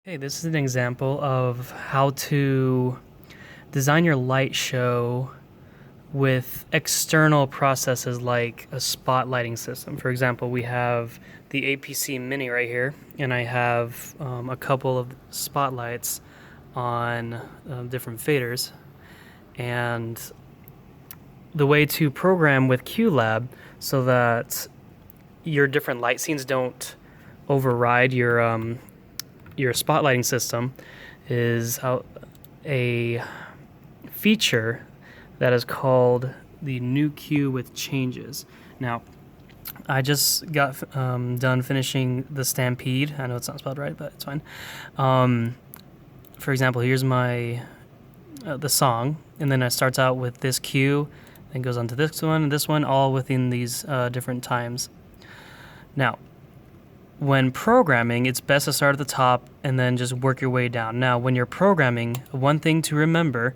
Hey, this is an example of how to design your light show with external processes like a spotlighting system. For example, we have the APC Mini right here, and I have a couple of spotlights on different faders. And the way to program with Qlab so that your different light scenes don't override your spotlighting system is a feature that is called the new Q with changes. Now, I just got done finishing the Stampede. I know it's not spelled right, but it's fine. For example, here's my the song, and then it starts out with this Q, then goes on to this one, and this one, all within these different times. Now, when programming, it's best to start at the top and then just work your way down. Now, when you're programming, one thing to remember,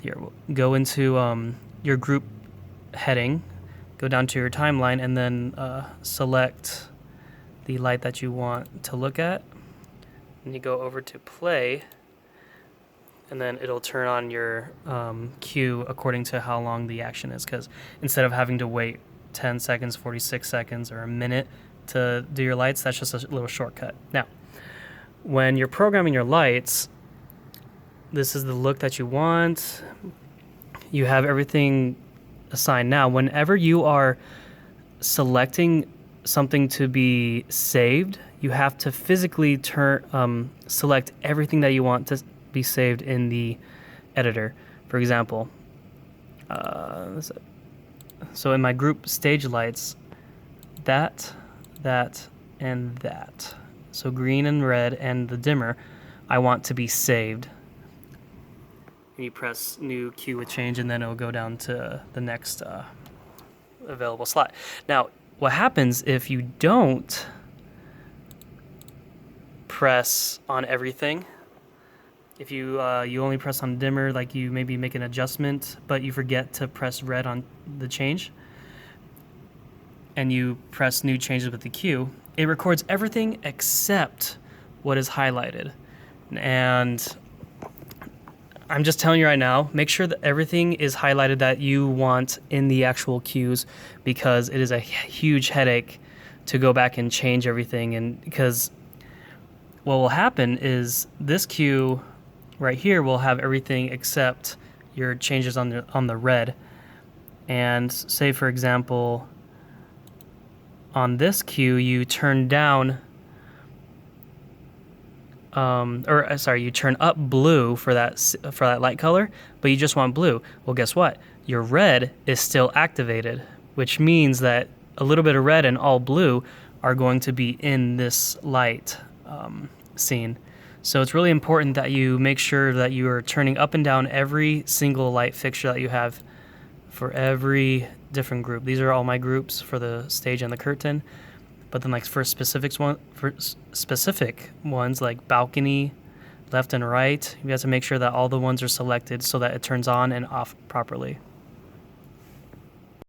here, go into your group heading, go down to your timeline, and then select the light that you want to look at. And you go over to play, and then it'll turn on your cue according to how long the action is, because instead of having to wait 10 seconds, 46 seconds, or a minute to do your lights, that's just a little shortcut. Now, when you're programming your lights, this is the look that you want. You have everything assigned. Now, whenever you are selecting something to be saved, you have to physically select everything that you want to be saved in the editor. For example, so in my group stage lights, that, and that. So green and red and the dimmer, I want to be saved. And you press new Q with change, and then it'll go down to the next available slot. Now, what happens if you don't press on everything? If you only press on dimmer, like you maybe make an adjustment, but you forget to press red on the change, and you press new changes with the Q, it records everything except what is highlighted. And I'm just telling you right now, make sure that everything is highlighted that you want in the actual cues, because it is a huge headache to go back and change everything. And because what will happen is this cue right here will have everything except your changes on the red. And say, for example, on this cue, you turn down, you turn up blue for that light color, but you just want blue. Well, guess what? Your red is still activated, which means that a little bit of red and all blue are going to be in this light scene. So it's really important that you make sure that you are turning up and down every single light fixture that you have for every different group. These are all my groups for the stage and the curtain. But then, like for specific ones like balcony, left and right, you have to make sure that all the ones are selected so that it turns on and off properly.